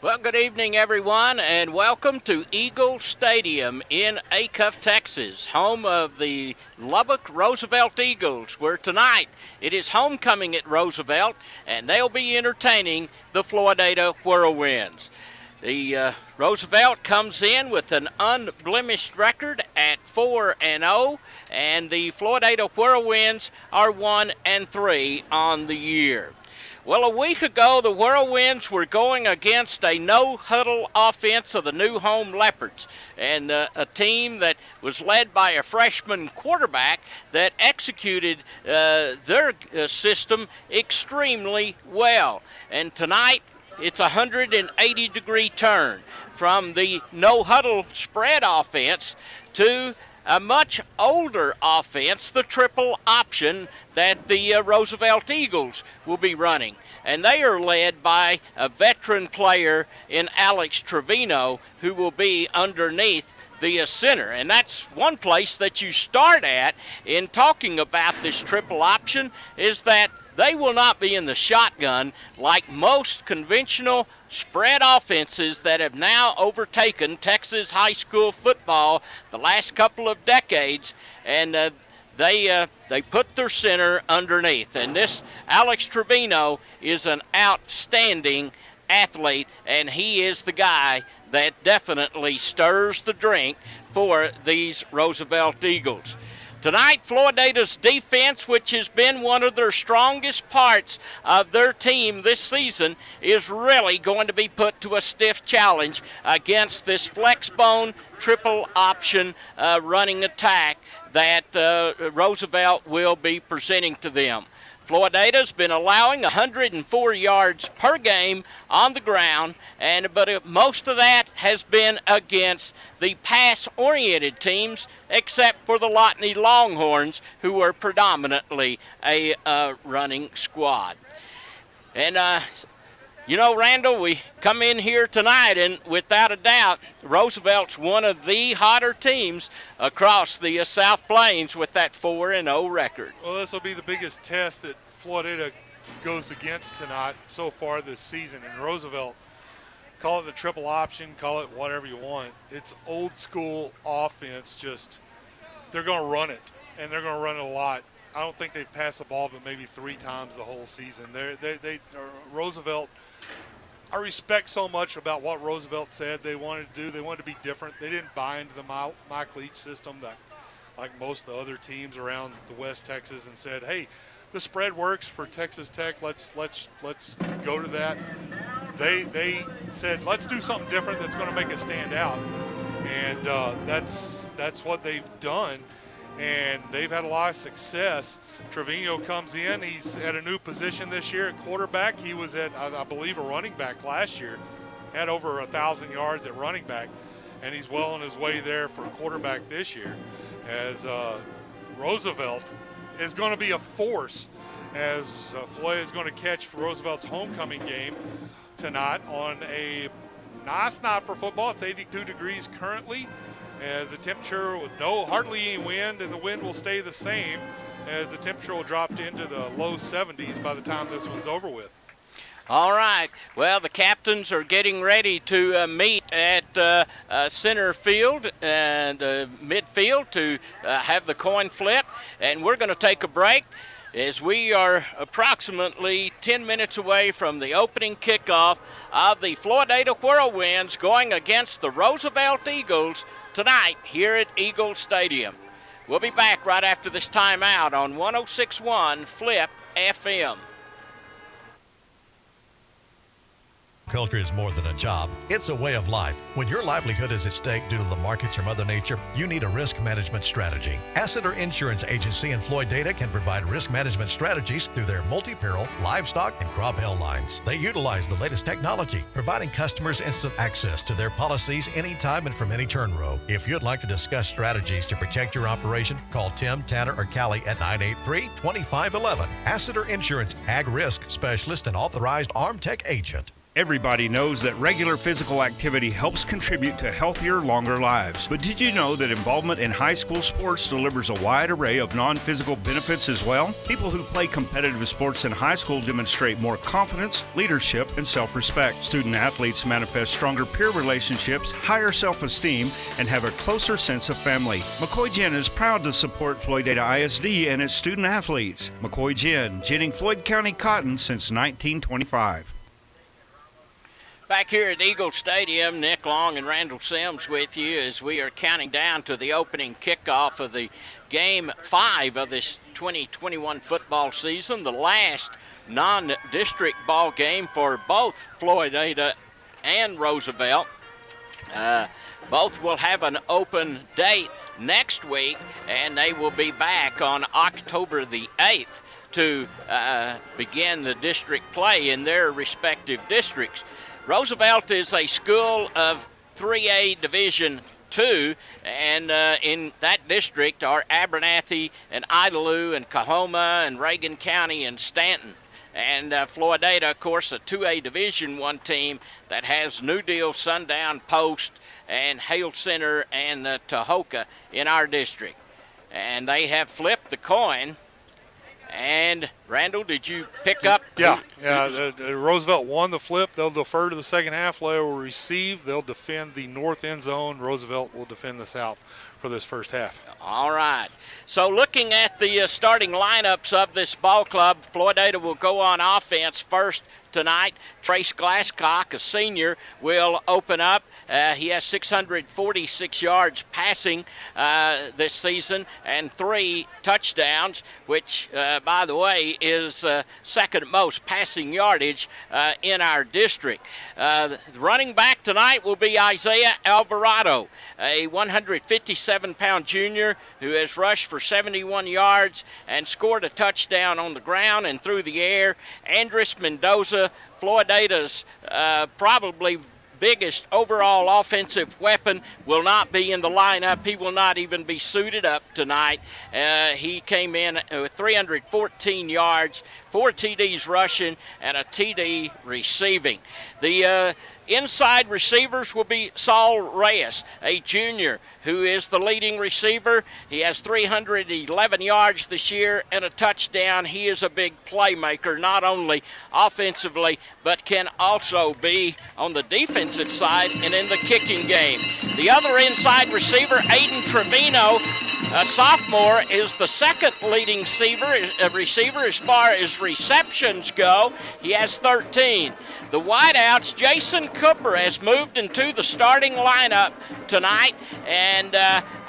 Well, good evening, everyone, and welcome to Eagle Stadium in Acuff, Texas, home of the Lubbock Roosevelt Eagles, where tonight it is homecoming at Roosevelt, and they'll be entertaining the Floydada Whirlwinds. The Roosevelt comes in with an unblemished record at 4-0, and the Floydada Whirlwinds are 1-3 on the year. Well, a week ago, the Whirlwinds were going against a no-huddle offense of the New Home Leopards, and a team that was led by a freshman quarterback that executed their system extremely well. And tonight, it's a 180-degree turn from the no-huddle spread offense to a much older offense, the triple option that the Roosevelt Eagles will be running. And they are led by a veteran player in Alex Trevino, who will be underneath the center. And that's one place that you start at in talking about this triple option, is that they will not be in the shotgun like most conventional spread offenses that have now overtaken Texas high school football the last couple of decades, and they put their center underneath. And this Alex Trevino is an outstanding athlete, and he is the guy that definitely stirs the drink for these Roosevelt Eagles. Tonight, Floydada's defense, which has been one of their strongest parts of their team this season, is really going to be put to a stiff challenge against this flexbone triple option running attack that Roosevelt will be presenting to them. Floydada's been allowing 104 yards per game on the ground, but most of that has been against the pass-oriented teams, except for the Lotney Longhorns, who are predominantly a running squad. And Randall, we come in here tonight, and without a doubt, Roosevelt's one of the hotter teams across the South Plains with that 4-0 record. Well, this will be the biggest test that Floydada goes against tonight so far this season. And Roosevelt, call it the triple option, call it whatever you want. It's old school offense. Just they're going to run it, and they're going to run it a lot. I don't think they've passed the ball but maybe 3 times the whole season. Roosevelt, I respect so much about what Roosevelt said they wanted to do. They wanted to be different. They didn't buy into the Mike Leach system like most of the other teams around the West Texas, and said, hey, the spread works for Texas Tech. Let's go to that. They said, let's do something different that's going to make us stand out. And that's what they've done. And they've had a lot of success. Trevino comes in. He's at a new position this year at quarterback. He was at, I believe, a running back last year. Had over 1,000 yards at running back, and he's well on his way there for quarterback this year. As Roosevelt is going to be a force, as Floyd is going to catch for Roosevelt's homecoming game tonight on a nice night for football. It's 82 degrees currently, as the temperature with hardly any wind, and the wind will stay the same, as the temperature will drop into the low 70s by the time this one's over with. All right. Well, the captains are getting ready to meet at center field and midfield to have the coin flip, and we're going to take a break as we are approximately 10 minutes away from the opening kickoff of the Floydada Whirlwinds going against the Roosevelt Eagles tonight here at Eagle Stadium. We'll be back right after this timeout on 106.1 Flip FM. Culture is more than a job. It's a way of life. When your livelihood is at stake due to the markets or Mother Nature, you need a risk management strategy. Asseter Insurance Agency and Floydada can provide risk management strategies through their multi-peril, livestock, and crop hail lines. They utilize the latest technology, providing customers instant access to their policies anytime and from any turn row. If you'd like to discuss strategies to protect your operation, call Tim, Tanner, or Callie at 983-2511. Asseter Insurance, Ag Risk Specialist and Authorized Arm Tech Agent. Everybody knows that regular physical activity helps contribute to healthier, longer lives. But did you know that involvement in high school sports delivers a wide array of non-physical benefits as well? People who play competitive sports in high school demonstrate more confidence, leadership, and self-respect. Student athletes manifest stronger peer relationships, higher self-esteem, and have a closer sense of family. McCoy Gin is proud to support Floydada ISD and its student athletes. McCoy Gin, ginning Floyd County cotton since 1925. Back here at Eagle Stadium, Nick Long and Randall Sims with you as we are counting down to the opening kickoff of the Game 5 of this 2021 football season, the last non-district ball game for both Floydada and Roosevelt. Both will have an open date next week, and they will be back on October the 8th to begin the district play in their respective districts. Roosevelt is a school of 3A Division II, and in that district are Abernathy and Idalou and Coahoma and Reagan County and Stanton. And Floydada, of course, a 2A Division I team that has New Deal, Sundown, Post, and Hale Center and Tahoka in our district. And they have flipped the coin. And, Randall, did you pick up? Yeah. Roosevelt won the flip. They'll defer to the second half. They will receive. They'll defend the north end zone. Roosevelt will defend the south for this first half. All right. So looking at the starting lineups of this ball club, Floydada will go on offense first tonight. Trace Glasscock, a senior, will open up. He has 646 yards passing this season and 3 touchdowns, which, by the way, is second most passing yardage in our district. The running back tonight will be Isaiah Alvarado, a 157-pound junior who has rushed for 71 yards and scored a touchdown on the ground and through the air. Andres Mendoza, Floydada's probably biggest overall offensive weapon, will not be in the lineup. He will not even be suited up tonight. He came in with 314 yards, 4 TDs rushing, and a TD receiving. The inside receivers will be Saul Reyes, a junior who is the leading receiver. He has 311 yards this year and a touchdown. He is a big playmaker, not only offensively, but can also be on the defensive side and in the kicking game. The other inside receiver, Aiden Trevino, a sophomore, is the second leading receiver as far as receptions go. He has 13. The wideouts, Jason Cooper has moved into the starting lineup tonight, and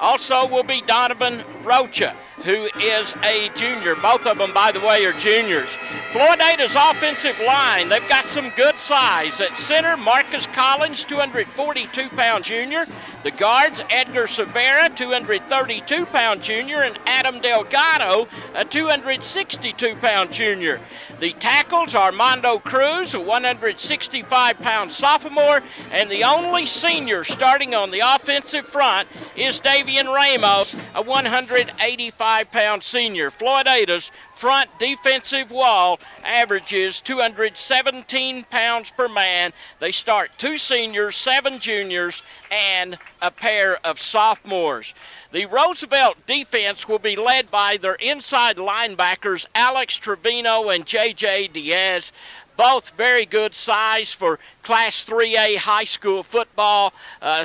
also will be Donovan Rocha, who is a junior. Both of them, by the way, are juniors. Floydada's offensive line, they've got some good size. At center, Marcus Collins, 242-pound junior. The guards, Edgar Severa, 232-pound junior, and Adam Delgado, a 262-pound junior. The tackles, Armando Cruz, a 165-pound sophomore, and the only senior starting on the offensive front is Davian Ramos, a 185-pound senior. Floydada's front defensive wall averages 217 pounds per man. They start 2 seniors, 7 juniors, and a pair of sophomores. The Roosevelt defense will be led by their inside linebackers, Alex Trevino and J.J. Diaz. Both very good size for Class 3A high school football.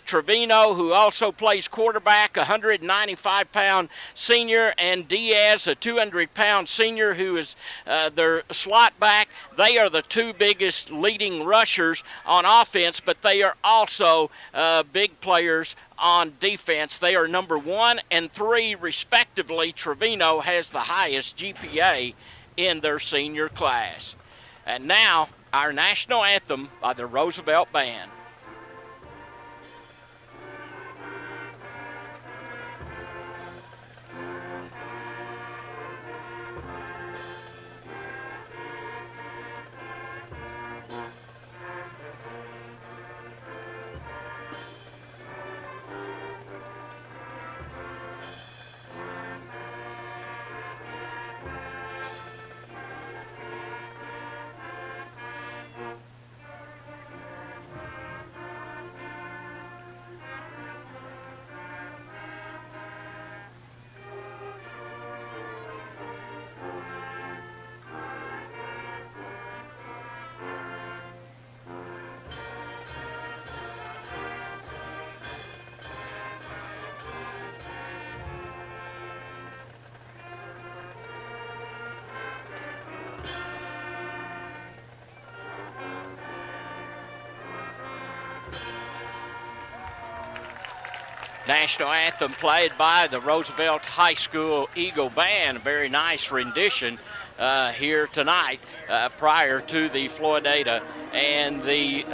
Trevino, who also plays quarterback, a 195-pound senior, and Diaz, a 200-pound senior, who is their slot back. They are the 2 biggest leading rushers on offense, but they are also big players on defense. They are number 1 and 3, respectively. Trevino has the highest GPA in their senior class. And now, our national anthem by the Roosevelt Band. national anthem played by the Roosevelt High School Eagle Band. A very nice rendition here tonight prior to the Floydada and the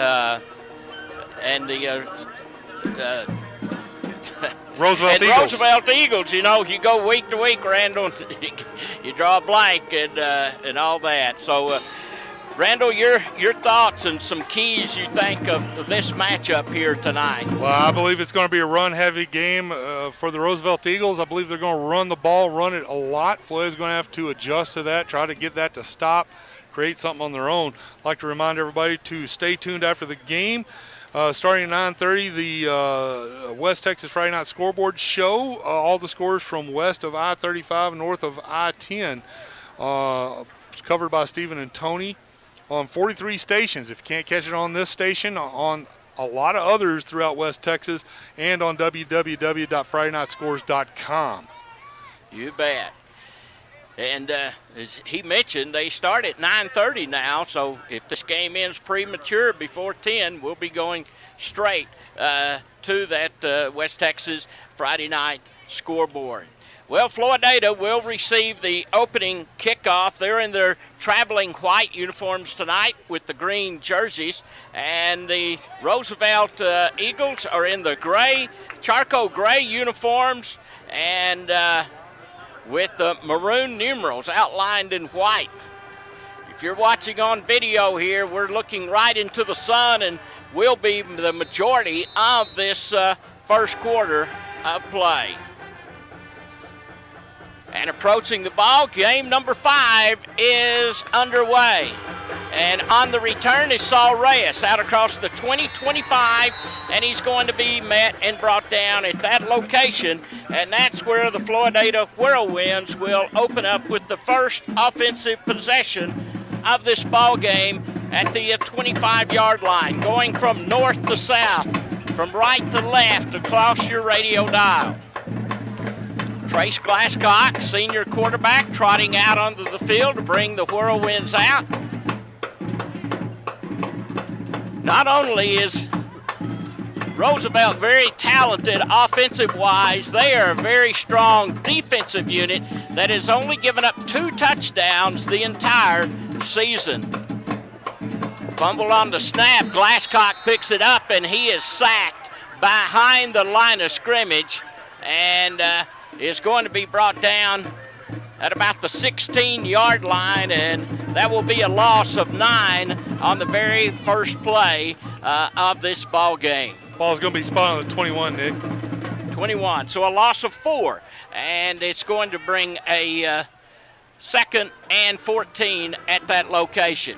Roosevelt Eagles. You know, you go week to week, Randall, you draw a blank and all that. So, Randall, your thoughts and some keys you think of this matchup here tonight? Well, I believe it's going to be a run-heavy game for the Roosevelt Eagles. I believe they're going to run the ball, run it a lot. Floyd's going to have to adjust to that, try to get that to stop, create something on their own. I'd like to remind everybody to stay tuned after the game. Starting at 9:30, the West Texas Friday Night Scoreboard show. All the scores from west of I-35, north of I-10. Covered by Stephen and Tony on 43 stations. If you can't catch it on this station, on a lot of others throughout West Texas, and on www.FridayNightScores.com. You bet. And as he mentioned, they start at 9:30 now, so if this game ends premature before 10, we'll be going straight to that West Texas Friday night scoreboard. Well, Floydada will receive the opening kickoff. They're in their traveling white uniforms tonight with the green jerseys, and the Roosevelt Eagles are in the gray, charcoal gray uniforms, and with the maroon numerals outlined in white. If you're watching on video here, we're looking right into the sun, and will be the majority of this first quarter of play. And approaching the ball, game number 5 is underway. And on the return is Saul Reyes out across the 20-25, and he's going to be met and brought down at that location. And that's where the Floydada Whirlwinds will open up with the first offensive possession of this ball game at the 25-yard line, going from north to south, from right to left across your radio dial. Trace Glasscock, senior quarterback, trotting out onto the field to bring the Whirlwinds out. Not only is Roosevelt very talented offensive-wise, they are a very strong defensive unit that has only given up 2 touchdowns the entire season. Fumble on the snap, Glasscock picks it up, and he is sacked behind the line of scrimmage, and is going to be brought down at about the 16-yard line, and that will be a loss of 9 on the very first play of this ball game. Ball's going to be spot on the 21, Nick. 21, so a loss of 4, and it's going to bring a 2nd and 14 at that location.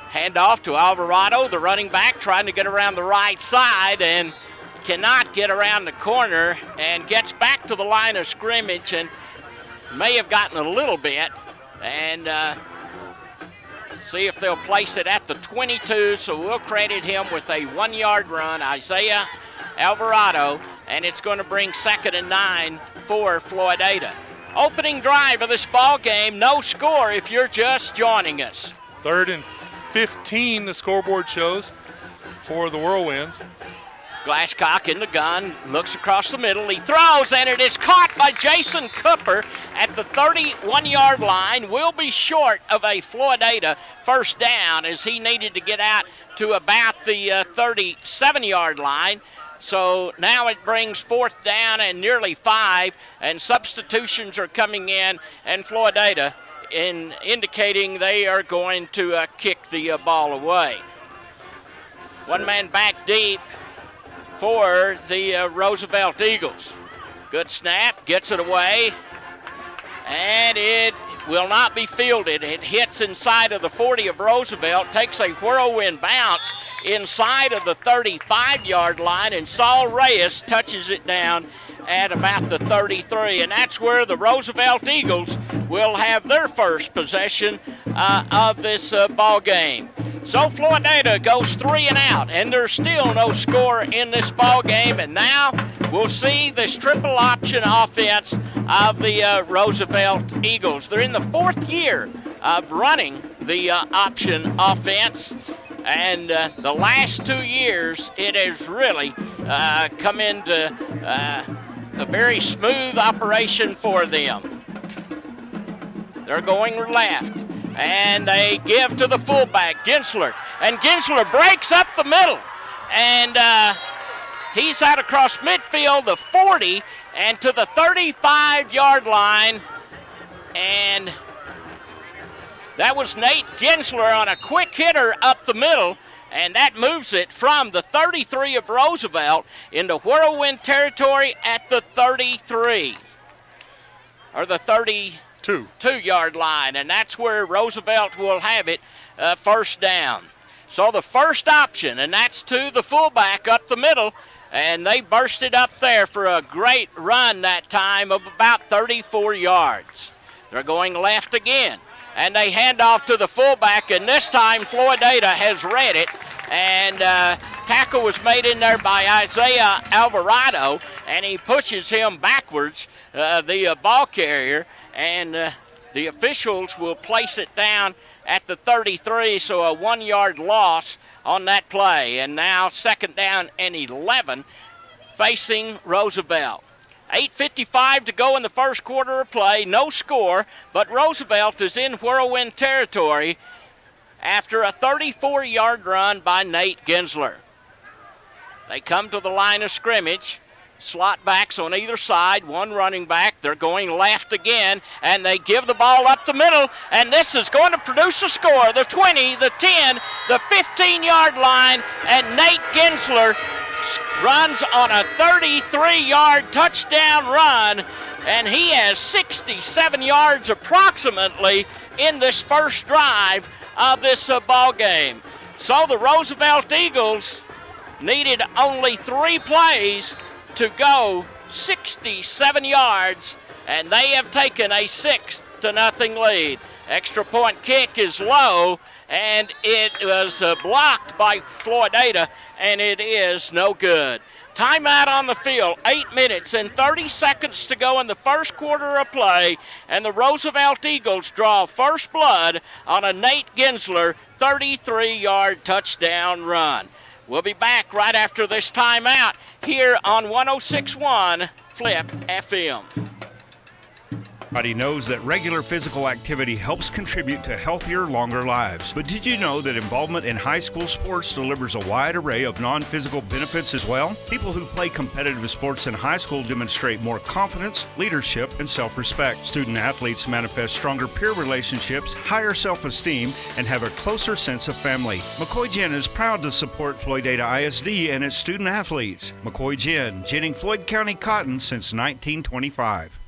Hand off to Alvarado, the running back, trying to get around the right side, and cannot get around the corner, and gets back to the line of scrimmage and may have gotten a little bit, and see if they'll place it at the 22, so we'll credit him with a 1-yard run, Isaiah Alvarado, and it's going to bring 2nd and 9 for Floydada. Opening drive of this ball game, no score if you're just joining us. 3rd and 15, the scoreboard shows for the Whirlwinds. Glasscock in the gun, looks across the middle, he throws, and it is caught by Jason Cooper at the 31-yard line. Will be short of a Floydada first down, as he needed to get out to about the 37-yard line. So now it brings 4th down and nearly 5, and substitutions are coming in, and Floydada indicating they are going to kick the ball away. One man back deep for the Roosevelt Eagles. Good snap, gets it away, and it will not be fielded. It hits inside of the 40 of Roosevelt, takes a whirlwind bounce inside of the 35-yard line, and Saul Reyes touches it down at about the 33, and that's where the Roosevelt Eagles will have their first possession of this ball game. So Floydada goes 3 and out, and there's still no score in this ball game, and now we'll see this triple option offense of the Roosevelt Eagles. They're in the 4th year of running the option offense, and the last 2 years it has really come into a very smooth operation for them. They're going left, and they give to the fullback, Gensler. And Gensler breaks up the middle, and he's out across midfield, the 40, and to the 35-yard line. And that was Nate Gensler on a quick hitter up the middle, and that moves it from the 33 of Roosevelt into Whirlwind territory at the 33, or the 32-yard line, and that's where Roosevelt will have it, first down. So the first option, and that's to the fullback up the middle, and they burst it up there for a great run that time of about 34 yards. They're going left again, and they hand off to the fullback, and this time Floydada has read it, and tackle was made in there by Isaiah Alvarado, and he pushes him backwards, the ball carrier, and the officials will place it down at the 33, so a 1-yard loss on that play. And now second down and 11 facing Roosevelt. 8:55 to go in the first quarter of play, no score, but Roosevelt is in Whirlwind territory after a 34-yard run by Nate Gensler. They come to the line of scrimmage. Slot backs on either side, one running back. They're going left again, and they give the ball up the middle, and this is going to produce a score. The 20, the 10, the 15-yard line, and Nate Gensler runs on a 33-yard touchdown run, and he has 67 yards approximately in this first drive of this ball game. So the Roosevelt Eagles needed only 3 plays to go 67 yards, and they have taken a 6-0 lead. Extra point kick is low, and it was blocked by Floydada, and it is no good. Timeout on the field, 8 minutes and 30 seconds to go in the first quarter of play, and the Roosevelt Eagles draw first blood on a Nate Gensler 33-yard touchdown run. We'll be back right after this timeout here on 106.1 Flip FM. Everybody knows that regular physical activity helps contribute to healthier, longer lives. But did you know that involvement in high school sports delivers a wide array of non-physical benefits as well? People who play competitive sports in high school demonstrate more confidence, leadership, and self-respect. Student athletes manifest stronger peer relationships, higher self-esteem, and have a closer sense of family. McCoy Gin is proud to support Floydada ISD and its student athletes. McCoy Gin, ginning Floyd County cotton since 1925.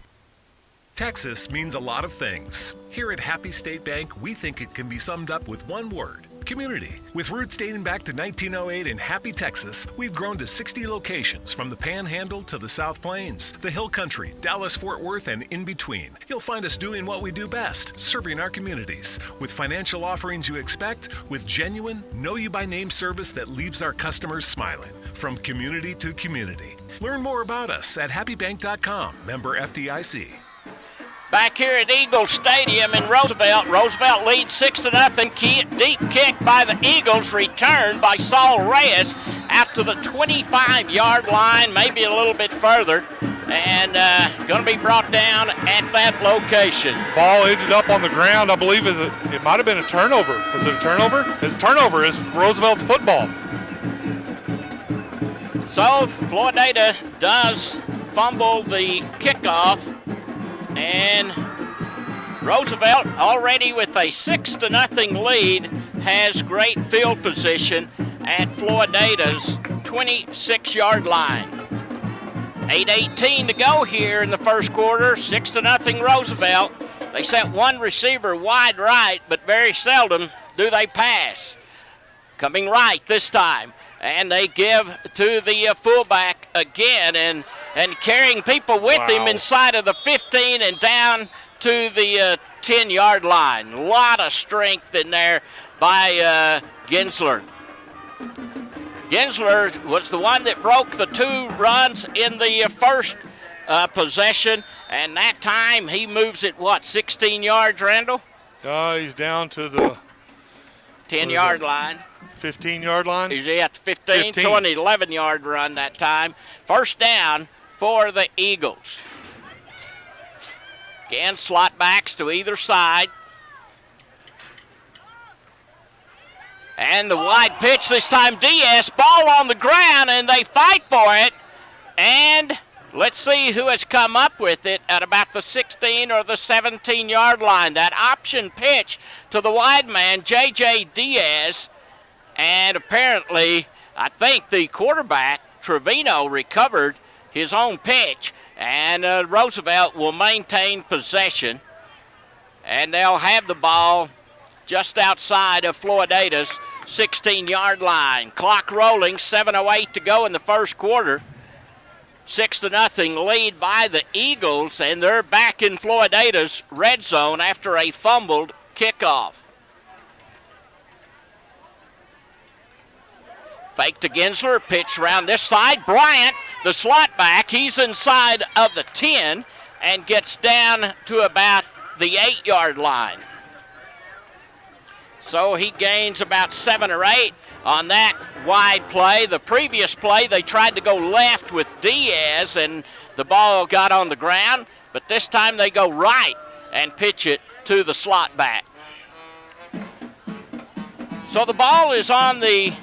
Texas means a lot of things. Here at Happy State Bank, we think it can be summed up with one word: community. With roots dating back to 1908 in Happy, Texas, we've grown to 60 locations from the Panhandle to the South Plains, the Hill Country, Dallas-Fort Worth, and in between. You'll find us doing what we do best, serving our communities, with financial offerings you expect, with genuine, know-you-by-name service that leaves our customers smiling, from community to community. Learn more about us at happybank.com, member FDIC. Back here at Eagles Stadium in Roosevelt, Roosevelt leads 6-0. Deep kick by the Eagles, returned by Saul Reyes out to the 25-yard line, maybe a little bit further, and going to be brought down at that location. Ball ended up on the ground, I believe. It might have been a turnover. Was it a turnover? It's a turnover. It's Roosevelt's football. So Floydada does fumble the kickoff, and Roosevelt, already with a 6-0 lead, has great field position at Floydada's 26-yard line. 8:18 to go here in the first quarter, 6-0 Roosevelt. They set one receiver wide right, but very seldom do they pass. Coming right this time, and they give to the fullback again, and carrying people with him inside of the 15 and down to the 10-yard line. A lot of strength in there by Gensler. Gensler was the one that broke the 2 runs in the first possession, and that time he moves it, 16 yards, Randall? He's down to the 10-yard line. 15-yard line? Is he at the 15? So an 11-yard run that time. First down for the Eagles. Again, slot backs to either side. And the wide pitch this time, Diaz, ball on the ground, and they fight for it. And let's see who has come up with it at about the 16 or the 17-yard line. That option pitch to the wide man, J.J. Diaz. And apparently, I think the quarterback, Trevino, recovered his own pitch. And Roosevelt will maintain possession. And they'll have the ball just outside of Floydada's 16-yard line. Clock rolling, 7:08 to go in the first quarter. 6-0 lead by the Eagles, and they're back in Floydada's red zone after a fumbled kickoff. Fake to Gensler, pitch around this side. Bryant, the slot back, he's inside of the 10 and gets down to about the 8-yard line. So he gains about 7 or 8 on that wide play. The previous play, they tried to go left with Diaz, and the ball got on the ground. But this time they go right and pitch it to the slot back. So the ball is on the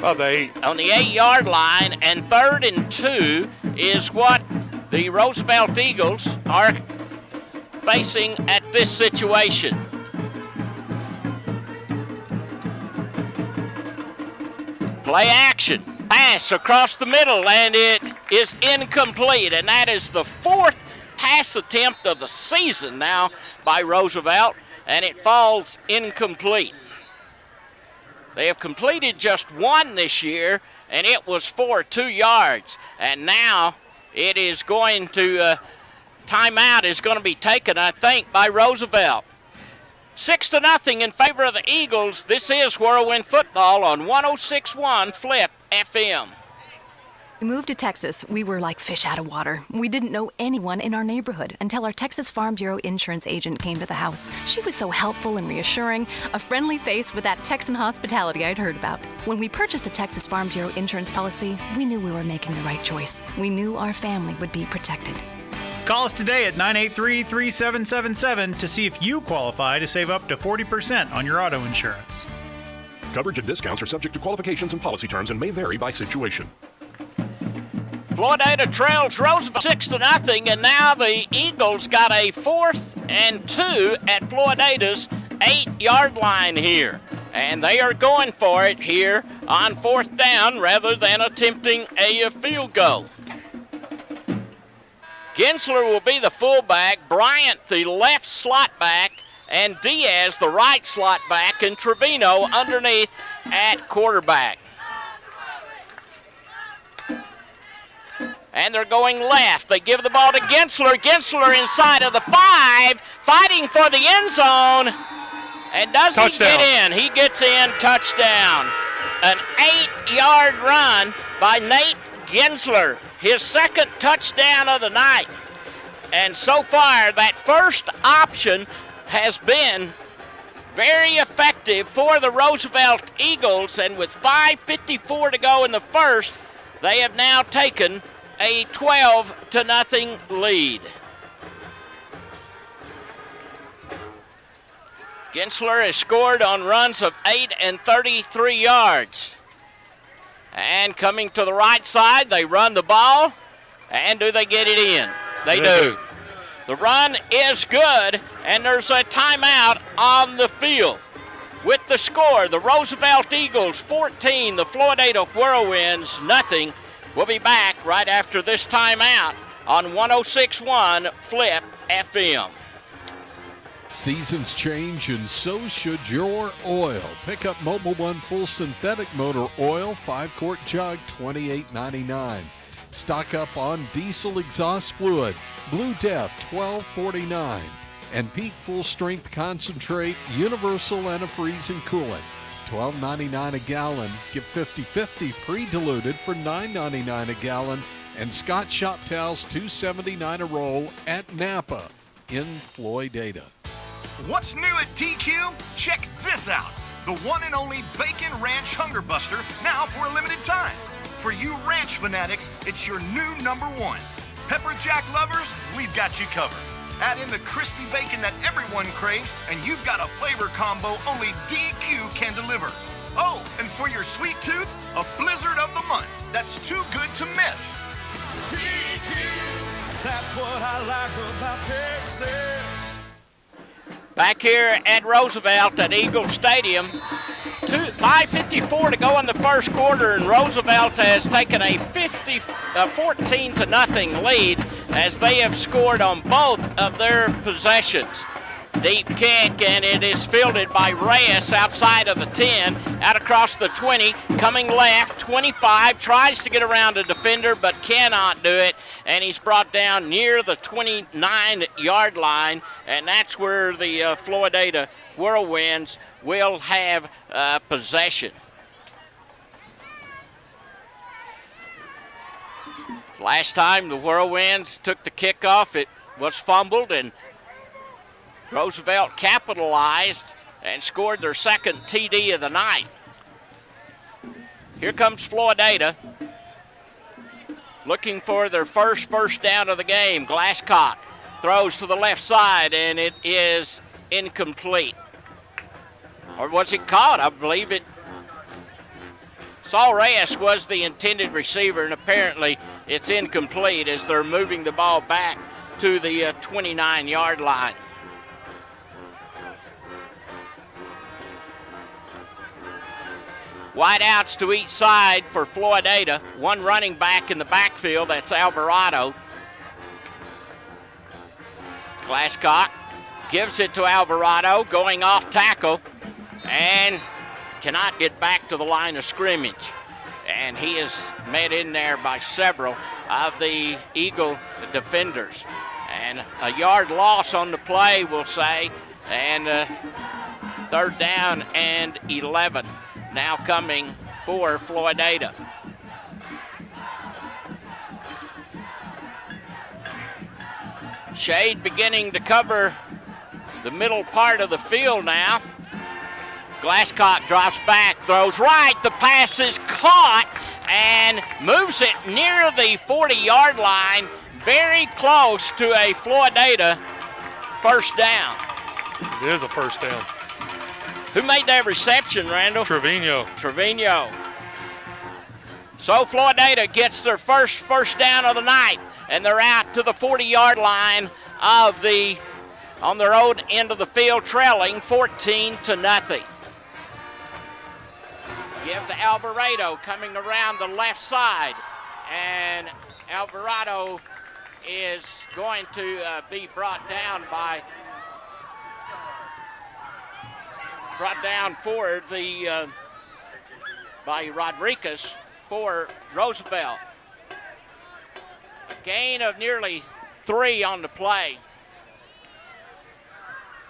8-yard line, and 3rd and 2 is what the Roosevelt Eagles are facing at this situation. Play action, pass across the middle, and it is incomplete. And that is the 4th pass attempt of the season now by Roosevelt, and it falls incomplete. They have completed just 1 this year, and it was for 2 yards. And now it is going to, timeout is going to be taken, I think, by Roosevelt. 6-0 in favor of the Eagles. This is Whirlwind Football on 106.1 Flip FM. We moved to Texas. We were like fish out of water. We didn't know anyone in our neighborhood until our Texas Farm Bureau insurance agent came to the house. She was so helpful and reassuring, a friendly face with that Texan hospitality I'd heard about. When we purchased a Texas Farm Bureau insurance policy, we knew we were making the right choice. We knew our family would be protected. Call us today at 983-3777 to see if you qualify to save up to 40% on your auto insurance. Coverage and discounts are subject to qualifications and policy terms and may vary by situation. Floydada trails Roosevelt 6-0, and now the Eagles got a 4th and 2 at Floydada's 8-yard line here. And they are going for it here on 4th down rather than attempting a field goal. Gensler will be the fullback, Bryant the left slot back, and Diaz the right slot back, and Trevino underneath at quarterback. And they're going left. They give the ball to Gensler. Gensler inside of the 5, fighting for the end zone, and doesn't get in. He gets in, touchdown. An 8-yard run by Nate Gensler. His 2nd touchdown of the night. And so far, that first option has been very effective for the Roosevelt Eagles. And with 5:54 to go in the first, they have now taken a 12-0 lead. Gensler has scored on runs of 8 and 33 yards. And coming to the right side, they run the ball. And do they get it in? They do. The run is good, and there's a timeout on the field. With the score, the Roosevelt Eagles 14, the Floydada Whirlwinds nothing. We'll be back right after this timeout on 106.1 Flip FM. Seasons change, and so should your oil. Pick up Mobil One Full Synthetic Motor Oil, 5-quart jug, $28.99. Stock up on diesel exhaust fluid, Blue Def, $12.49. And Peak Full Strength Concentrate, universal antifreeze and coolant, $12.99 a gallon. Get 50/50 pre-diluted for $9.99 a gallon. And Scott Shop Towels, $2.79 a roll at Napa in Floydada. What's new at TQ? Check this out. the one and only Bacon Ranch Hunger Buster, now for a limited time. For you ranch fanatics, it's your new #1. Pepper Jack lovers, we've got you covered. Add in the crispy bacon that everyone craves, and you've got a flavor combo only DQ can deliver. Oh, and for your sweet tooth, a blizzard of the month that's too good to miss. DQ, that's what I like about Texas. Back here at Roosevelt at Eagle Stadium, 5:54 to go in the first quarter, and Roosevelt has taken a 14-0 lead as they have scored on both of their possessions. Deep kick, and it is fielded by Reyes outside of the 10, out across the 20, coming left, 25, tries to get around a defender but cannot do it, and he's brought down near the 29-yard line, and that's where the Floydada Whirlwinds will have possession. Last time the Whirlwinds took the kickoff, it was fumbled, and Roosevelt capitalized and scored their second TD of the night. Here comes Floydada, looking for their first down of the game. Glasscock throws to the left side, and it is incomplete. Or was it caught? I believe it. Saul Reyes was the intended receiver, and apparently it's incomplete as they're moving the ball back to the 29-yard line. Wideouts to each side for Floydada. One running back in the backfield, that's Alvarado. Glasscock gives it to Alvarado, going off tackle, and cannot get back to the line of scrimmage. And he is met in there by several of the Eagle defenders. And a yard loss on the play, we'll say, and 3rd down and 11. Now coming for Floydada. Shade beginning to cover the middle part of the field now. Glasscock drops back, throws right. The pass is caught and moves it near the 40-yard line, very close to a Floydada first down. It is a first down. Who made that reception, Randall? Trevino. So Floydada gets their first down of the night, and they're out to the 40-yard line of on their own end of the field, trailing 14-0. Give to Alvarado coming around the left side, and Alvarado is going to be brought down for by Rodriguez for Roosevelt. A gain of nearly 3 on the play.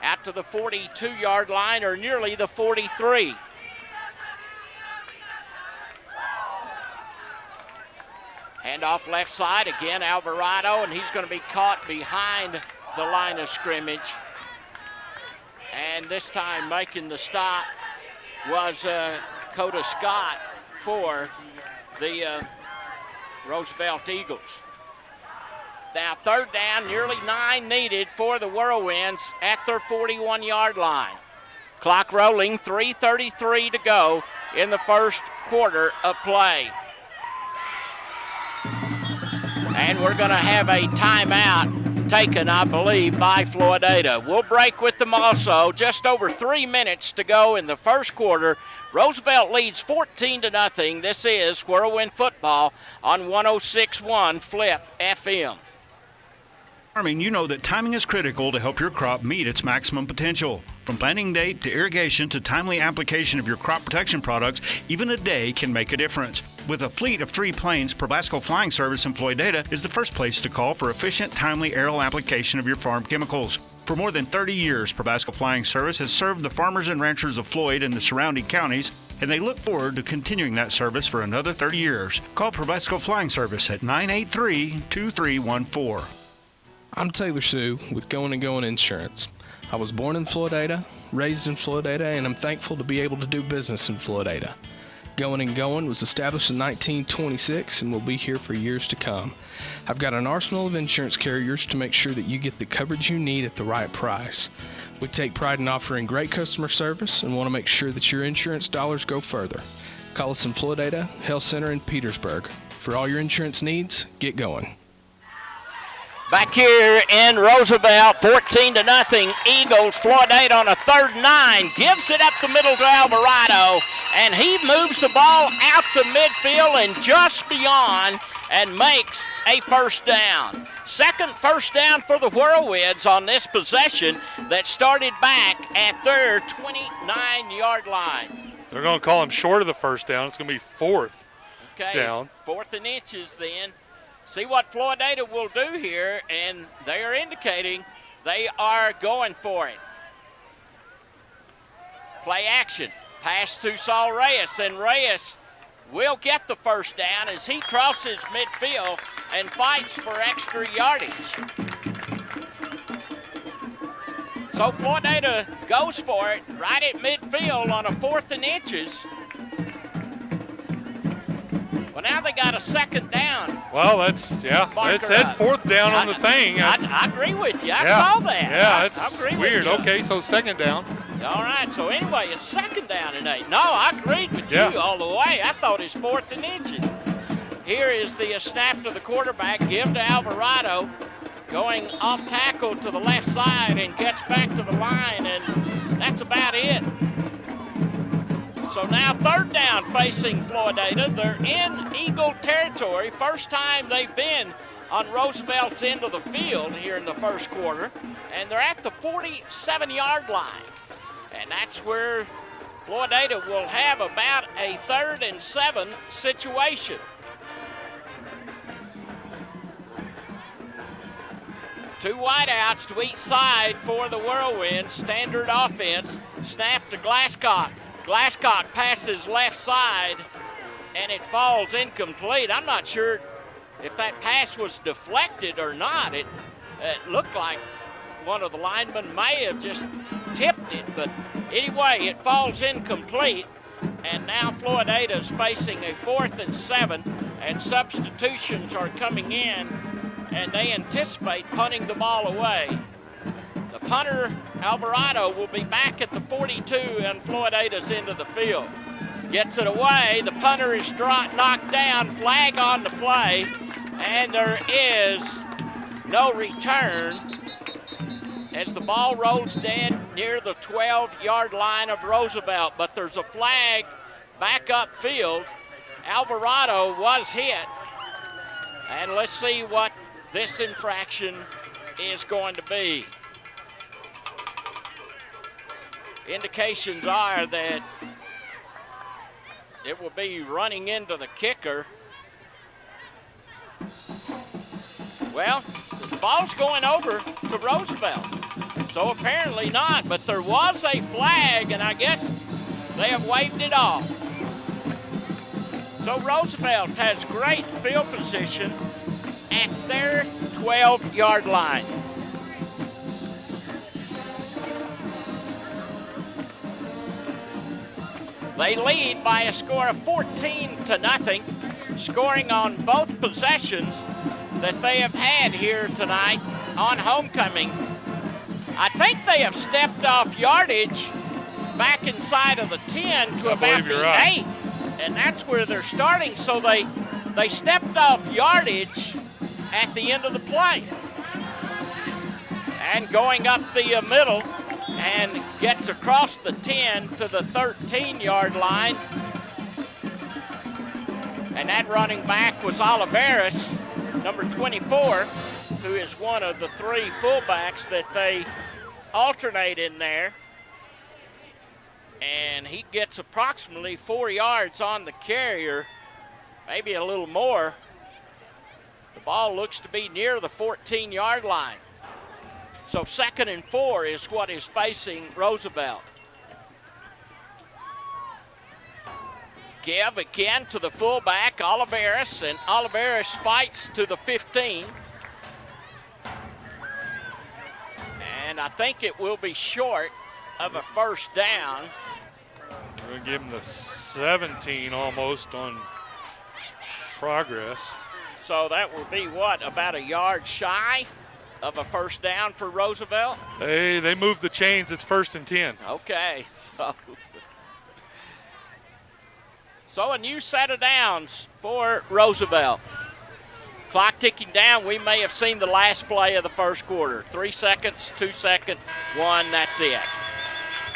Out to the 42-yard line, or nearly the 43. Hand off left side again, Alvarado, and he's going to be caught behind the line of scrimmage. And this time making the stop was Coda Scott for the Roosevelt Eagles. Now 3rd down, nearly 9 needed for the Whirlwinds at their 41-yard line. Clock rolling, 3:33 to go in the first quarter of play. And we're going to have a timeout taken, I believe, by Floydada. We'll break with them also. Just over 3 minutes to go in the first quarter. Roosevelt leads 14-0. This is Whirlwind Football on 106.1 Flip FM. Farming, you know that timing is critical to help your crop meet its maximum potential. From planting date to irrigation to timely application of your crop protection products, even a day can make a difference. With a fleet of 3 planes, Probasco Flying Service in Floydada is the first place to call for efficient, timely aerial application of your farm chemicals. For more than 30 years, Probasco Flying Service has served the farmers and ranchers of Floyd and the surrounding counties, and they look forward to continuing that service for another 30 years. Call Probasco Flying Service at 983-2314. I'm Taylor Sue with Going and Going Insurance. I was born in Floydada, raised in Floydada, and I'm thankful to be able to do business in Floydada. Going and Going was established in 1926 and will be here for years to come. I've got an arsenal of insurance carriers to make sure that you get the coverage you need at the right price. We take pride in offering great customer service and want to make sure that your insurance dollars go further. Call us in Floydada, Health Center in Petersburg. For all your insurance needs, get going. Back here in Roosevelt, 14-0, Eagles. Floydada on a 3rd and 9, gives it up the middle to Alvarado, and he moves the ball out to midfield and just beyond and makes a first down. Second first down for the Whirlwinds on this possession that started back at their 29-yard line. They're going to call him short of the first down. It's going to be 4th down. 4th and inches then. See what Floydada will do here, and they are indicating they are going for it. Play action. Pass to Saul Reyes, and Reyes will get the first down as he crosses midfield and fights for extra yardage. So Floydada goes for it right at midfield on a 4th and inches. Well, now they got a 2nd down. Well, it said 4th down on the thing. I agree with you. I saw that. Yeah, it's weird. With you. Okay, so 2nd down. All right, so anyway, it's 2nd down and 8. No, I agreed with you all the way. I thought it's 4th and inches. Here is the snap to the quarterback, give to Alvarado, going off tackle to the left side and gets back to the line, and that's about it. So now 3rd down facing Floydada. They're in Eagle territory. First time they've been on Roosevelt's end of the field here in the first quarter. And they're at the 47-yard line. And that's where Floydada will have about a 3rd and 7 situation. Two wideouts to each side for the Whirlwinds. Standard offense. Snap to Glasscock. Glasscock passes left side, and it falls incomplete. I'm not sure if that pass was deflected or not. It looked like one of the linemen may have just tipped it, but anyway, it falls incomplete, and now Floydada's facing a 4th and 7, and substitutions are coming in, and they anticipate punting the ball away. The punter, Alvarado, will be back at the 42 and Floydada's end of the field. Gets it away. The punter is knocked down. Flag on the play. And there is no return as the ball rolls dead near the 12-yard line of Roosevelt. But there's a flag back upfield. Alvarado was hit. And let's see what this infraction is going to be. Indications are that it will be running into the kicker. Well, the ball's going over to Roosevelt. So apparently not, but there was a flag, and I guess they have waved it off. So Roosevelt has great field position at their 12-yard line. They lead by a score of 14-0, scoring on both possessions that they have had here tonight on homecoming. I think they have stepped off yardage back inside of the 10 to about the 8, and that's where they're starting. So they stepped off yardage at the end of the play. And going up the middle, and gets across the 10 to the 13-yard line. And that running back was Oliveras, number 24, who is one of the 3 fullbacks that they alternate in there. And he gets approximately 4 yards on the carrier, maybe a little more. The ball looks to be near the 14-yard line. So 2nd and 4 is what is facing Roosevelt. Give again to the fullback, Oliveras, and Oliveras fights to the 15. And and I think it will be short of a first down. We're going to give him the 17 almost on progress. So that will be what, about a yard shy of a first down for Roosevelt? They moved the chains. It's 1st and 10. Okay, so a new set of downs for Roosevelt. Clock ticking down. We may have seen the last play of the first quarter. 3 seconds, 2 seconds, 1, that's it.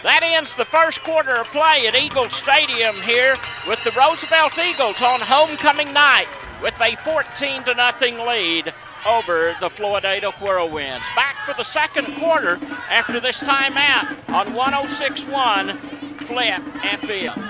That ends the first quarter of play at Eagles Stadium here with the Roosevelt Eagles on homecoming night with a 14-0 lead over the Floydada Whirlwinds. Back for the second quarter after this timeout on 106.1 Flip FM.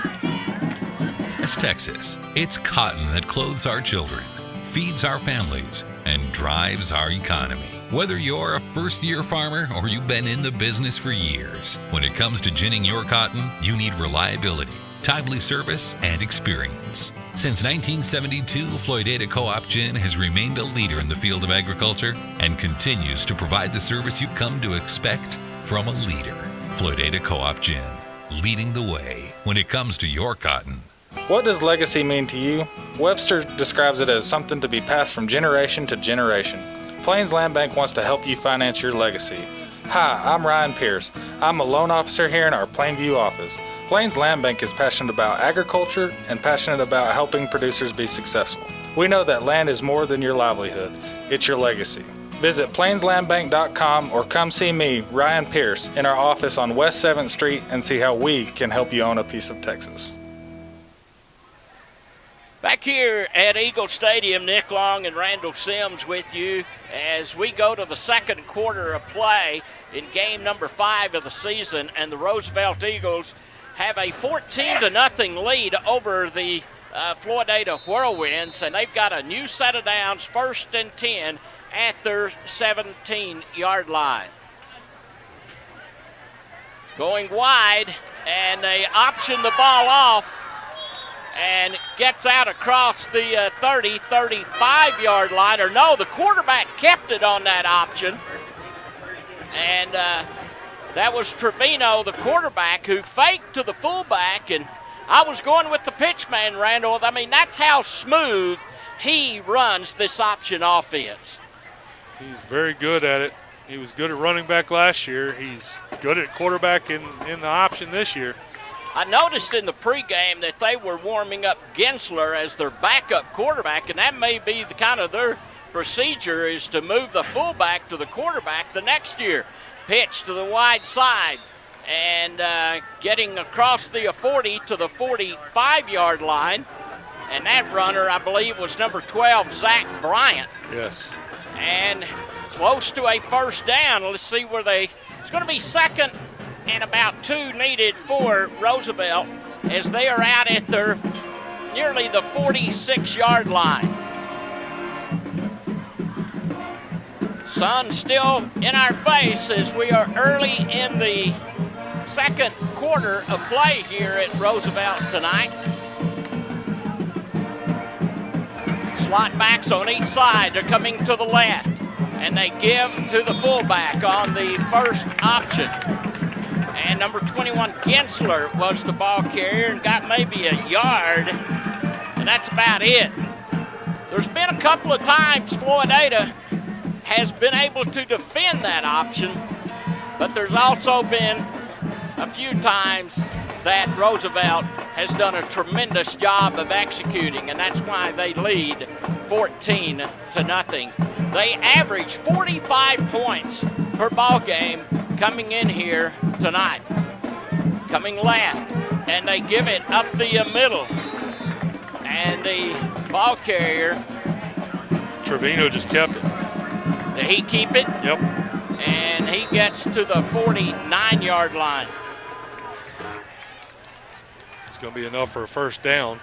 It's Texas. It's cotton that clothes our children, feeds our families, and drives our economy. Whether you're a first-year farmer or you've been in the business for years, when it comes to ginning your cotton, you need reliability, timely service, and experience. Since 1972, Floydada Co-op Gin has remained a leader in the field of agriculture and continues to provide the service you've come to expect from a leader. Floydada Co-op Gin, leading the way when it comes to your cotton. What does legacy mean to you? Webster describes it as something to be passed from generation to generation. Plains Land Bank wants to help you finance your legacy. Hi, I'm Ryan Pierce. I'm a loan officer here in our Plainview office. Plains Land Bank is passionate about agriculture and passionate about helping producers be successful. We know that land is more than your livelihood. It's your legacy. Visit plainslandbank.com or come see me, Ryan Pierce, in our office on West 7th Street and see how we can help you own a piece of Texas. Back here at Eagle Stadium, Nick Long and Randall Sims with you as we go to the second quarter of play in game number 5 of the season, and the Roosevelt Eagles have a 14-0 lead over the Floydada Whirlwinds, and they've got a new set of downs, 1st and 10 at their 17-yard line. Going wide, and they option the ball off, and gets out across the 30, 35-yard line. Or no, the quarterback kept it on that option. And that was Trevino, the quarterback, who faked to the fullback. And I was going with the pitch man, Randall. I mean, that's how smooth he runs this option offense. He's very good at it. He was good at running back last year. He's good at quarterback in the option this year. I noticed in the pregame that they were warming up Gensler as their backup quarterback, and that may be the kind of their procedure is to move the fullback to the quarterback the next year. Pitch to the wide side, and getting across the 40 to the 45-yard line. And that runner, I believe, was number 12, Zach Bryant. Yes. And close to a first down. Let's see where it's going to be second and about 2 needed for Roosevelt as they are out at their nearly the 46-yard line. Sun still in our face as we are early in the second quarter of play here at Roosevelt tonight. Slot backs on each side. They're coming to the left, and they give to the fullback on the first option. And number 21, Gensler, was the ball carrier and got maybe a yard, and that's about it. There's been a couple of times Floydada has been able to defend that option, but there's also been a few times that Roosevelt has done a tremendous job of executing, and that's why they lead 14-0. They average 45 points per ball game coming in here tonight. Coming left, and they give it up the middle. And the ball carrier, Trevino, just kept it. Did he keep it? Yep. And he gets to the 49-yard line. It's going to be enough for a first down.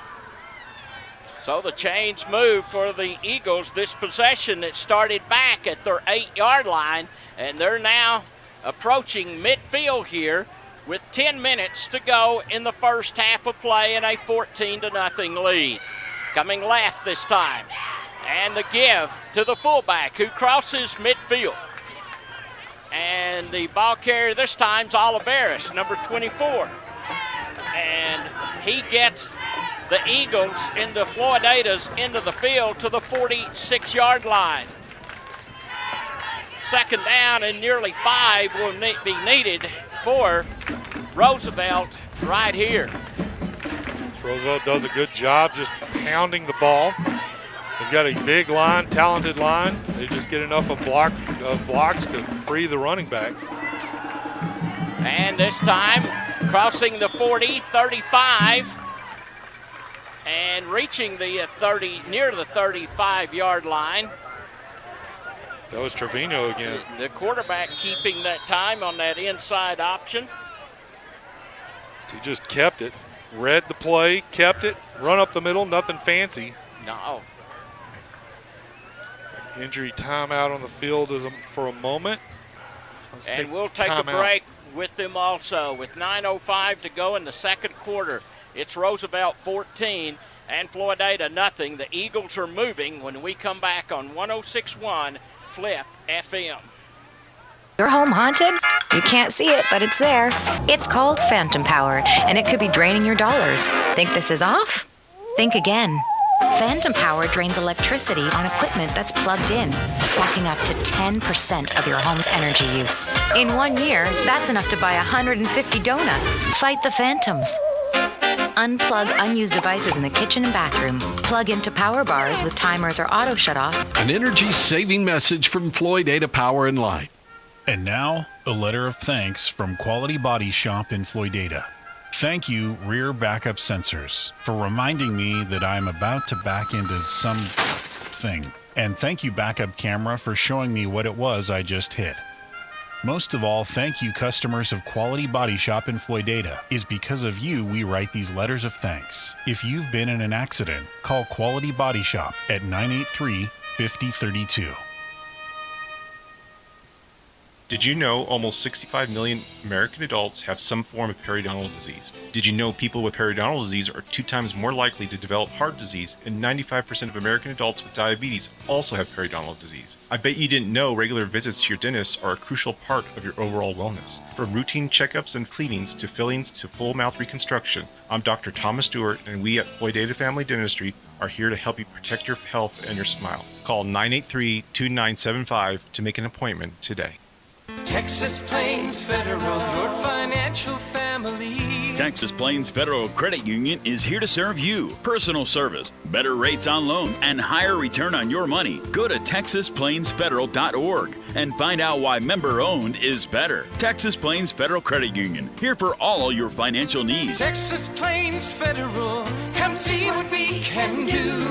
So the chains move for the Eagles. This possession that started back at their 8-yard line, and they're now approaching midfield here with 10 minutes to go in the first half of play and a 14-0 lead. Coming left this time, and the give to the fullback who crosses midfield. And the ball carrier this time's Oliveris, number 24. And he gets the Eagles into Floydada's into the field to the 46-yard line. Second down and nearly 5 will be needed for Roosevelt right here. Roosevelt does a good job just pounding the ball. They've got a big line, talented line. They just get enough of blocks to free the running back. And this time, crossing the 40, 35, and reaching the 30, near the 35-yard line. That was Trevino again. The quarterback keeping that time on that inside option. He just kept it, read the play, kept it, run up the middle, nothing fancy. No. Injury timeout on the field for a moment. We'll take a break with them also. With 9:05 to go in the second quarter, it's Roosevelt 14 and Floydada nothing. The Eagles are moving when we come back on 106.1 Flip FM. Your home haunted? You can't see it, but it's there. It's called phantom power, and it could be draining your dollars. Think this is off? Think again. Phantom power drains electricity on equipment that's plugged in, sucking up to 10% of your home's energy use. In 1 year, that's enough to buy 150 donuts. Fight the phantoms. Unplug unused devices in the kitchen and bathroom. Plug into power bars with timers or auto shut-off. An energy-saving message from Floydada Power and Light. And now, a letter of thanks from Quality Body Shop in Floydada. Thank you, Rear Backup Sensors, for reminding me that I'm about to back into something. And thank you, Backup Camera, for showing me what it was I just hit. Most of all, thank you, customers of Quality Body Shop in Floydada. It's because of you we write these letters of thanks. If you've been in an accident, call Quality Body Shop at 983-5032. Did you know almost 65 million American adults have some form of periodontal disease? Did you know people with periodontal disease are 2 times more likely to develop heart disease, and 95% of American adults with diabetes also have periodontal disease? I bet you didn't know regular visits to your dentist are a crucial part of your overall wellness. From routine checkups and cleanings to fillings to full mouth reconstruction, I'm Dr. Thomas Stewart, and we at Floydada Family Dentistry are here to help you protect your health and your smile. Call 983-2975 to make an appointment today. Texas Plains Federal, your financial family. Texas Plains Federal Credit Union is here to serve you. Personal service, better rates on loan, and higher return on your money. Go to TexasPlainsFederal.org and find out why member-owned is better. Texas Plains Federal Credit Union, here for all your financial needs. Texas Plains Federal, come see what we can do.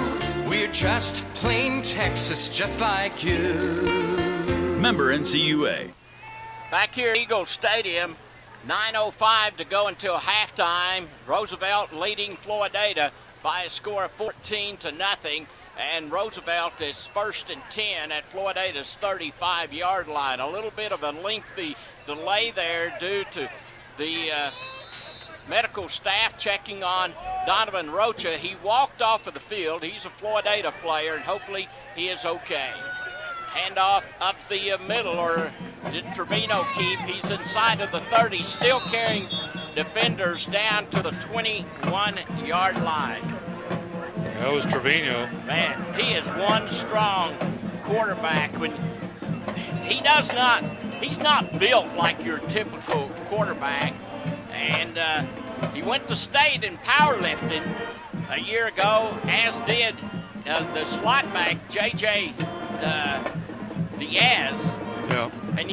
We're just plain Texas, just like you. Member NCUA. Back here at Eagles Stadium, 9:05 to go until halftime. Roosevelt leading Floydada by a score of 14-0, and Roosevelt is first and 10 at Floydada's 35-yard line. A little bit of a lengthy delay there due to the medical staff checking on Donovan Rocha. He walked off of the field. He's a Floydada player, and hopefully he is okay. Handoff up the middle, or did Trevino keep? He's inside of the 30, still carrying defenders down to the 21-yard line. That was Trevino. Man, he is one strong quarterback. When he's not built like your typical quarterback. And he went to state in powerlifting a year ago, as did the slot back, J.J. Diaz. Yeah. And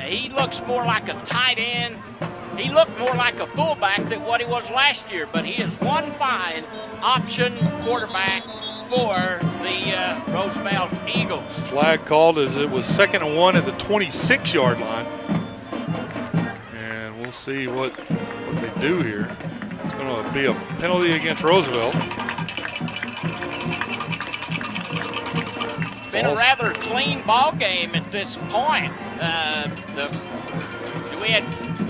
he looks more like a tight end. He looked more like a fullback than what he was last year, but he is one fine option quarterback for the Roosevelt Eagles. Flag called as it was 2nd and 1 at the 26-yard line. And we'll see what they do here. It's going to be a penalty against Roosevelt. Been a rather clean ball game at this point. We had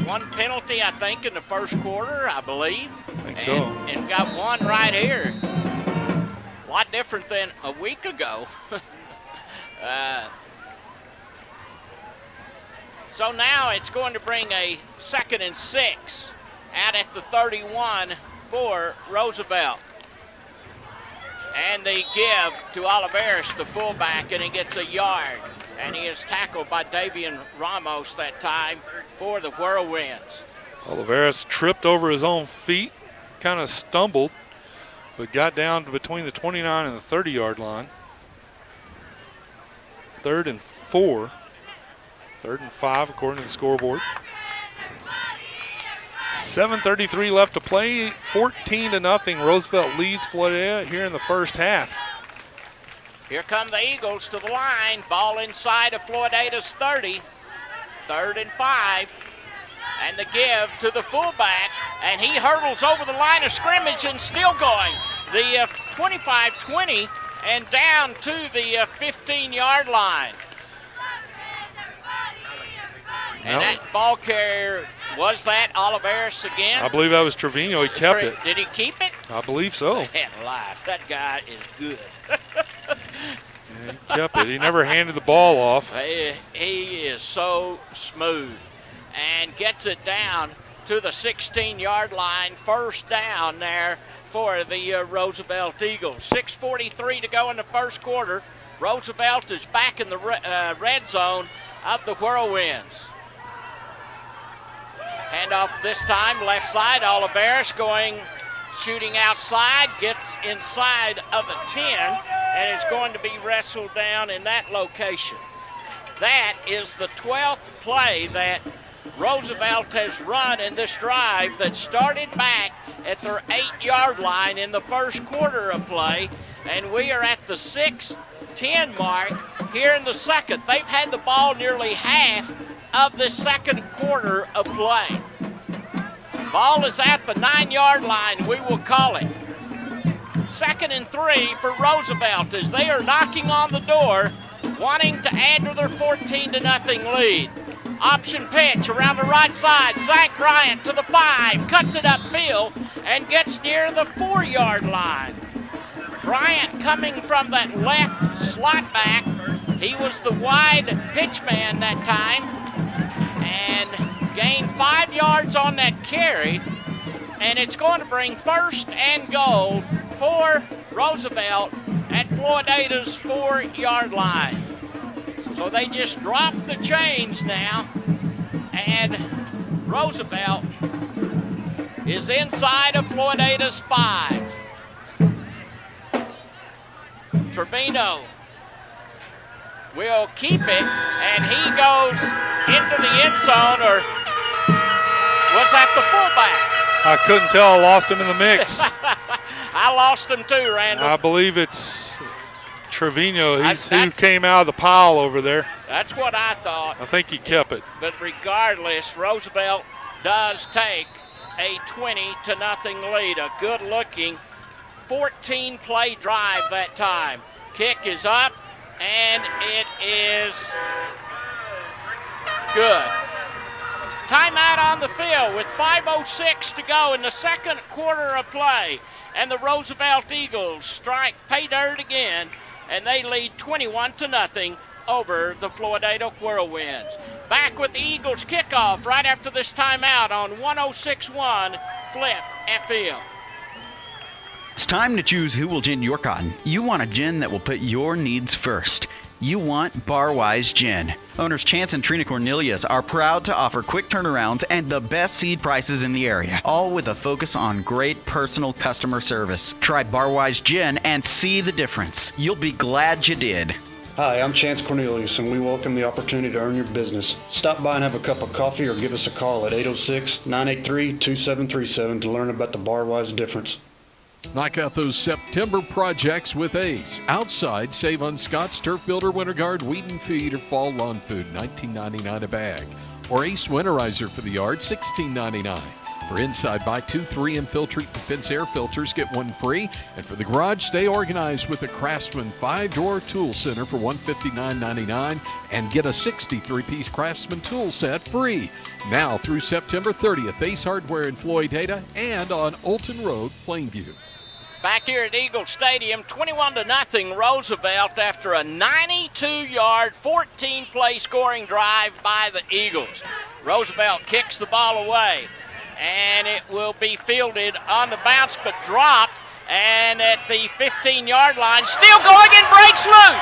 one penalty, I think, in the first quarter, I believe. I think so. And got one right here. A lot different than a week ago. So now it's going to bring a 2nd and 6 out at the 31 for Roosevelt. And they give to Oliveris, the fullback, and he gets a yard. And he is tackled by Davian Ramos that time for the Whirlwinds. Oliveris tripped over his own feet, kind of stumbled, but got down to between the 29 and the 30-yard line. 3rd and 4. 3rd and 5 according to the scoreboard. 7:33 left to play. 14-0. Roosevelt leads Floydada here in the first half. Here come the Eagles to the line. Ball inside of Floydada's 30. 3rd and 5. And the give to the fullback. And he hurdles over the line of scrimmage and still going. The 25-20 and down to the 15-yard line. And that ball carrier, was that Oliveris again? I believe that was Trevino. He kept it. Did he keep it? I believe so. Man alive, that guy is good. Yeah, he kept it. He never handed the ball off. He is so smooth and gets it down to the 16-yard line. First down there for the Roosevelt Eagles. 6:43 to go in the first quarter. Roosevelt is back in the red zone of the Whirlwinds. Handoff this time, left side. Oliveris shooting outside, gets inside of the 10, and is going to be wrestled down in that location. That is the 12th play that Roosevelt has run in this drive that started back at their 8-yard line in the first quarter of play, and we are at the 6:10 mark here in the second. They've had the ball nearly half of the second quarter of play. Ball is at the 9-yard line, we will call it. 2nd and 3 for Roosevelt as they are knocking on the door, wanting to add to their 14-0 lead. Option pitch around the right side. Zach Bryant to the 5, cuts it upfield and gets near the 4-yard line. Bryant coming from that left slot back. He was the wide pitch man that time and gained 5 yards on that carry. And it's going to bring 1st and goal for Roosevelt at Floydada's 4-yard line. So they just dropped the chains now, and Roosevelt is inside of Floydada's 5. Trevino will keep it, and he goes into the end zone, or was that the fullback? I couldn't tell. I lost him in the mix. I lost him too, Randall. I believe it's Trevino. He's who came out of the pile over there. That's what I thought. I think he kept it. But regardless, Roosevelt does take a 20-0 lead. A good-looking 14-play drive that time. Kick is up, and it is good. Timeout on the field with 5:06 to go in the second quarter of play. And the Roosevelt Eagles strike pay dirt again, and they lead 21-0 over the Floydada Whirlwinds. Back with the Eagles kickoff right after this timeout on 106.1 Flip FM. It's time to choose who will gin your cotton. You want a gin that will put your needs first. You want Barwise Gin. Owners Chance and Trina Cornelius are proud to offer quick turnarounds and the best seed prices in the area, all with a focus on great personal customer service. Try Barwise Gin and see the difference. You'll be glad you did. Hi, I'm Chance Cornelius, and we welcome the opportunity to earn your business. Stop by and have a cup of coffee or give us a call at 806-983-2737 to learn about the Barwise difference. Knock out those September projects with Ace. Outside, save on Scott's Turf Builder Winter Guard Weed and Feed or Fall Lawn Food, $19.99 a bag. Or Ace Winterizer for the yard, $16.99. For inside, buy 2 3M Filtrete Defense air filters, get 1 free. And for the garage, stay organized with the Craftsman 5-drawer tool center for $159.99 and get a 63-piece Craftsman tool set free. Now through September 30th, Ace Hardware in Floydada and on Olton Road, Plainview. back here at Eagle Stadium, 21-0 Roosevelt after a 92-yard, 14-play scoring drive by the Eagles. Roosevelt kicks the ball away, and it will be fielded on the bounce but dropped, and at the 15-yard line, still going and breaks loose.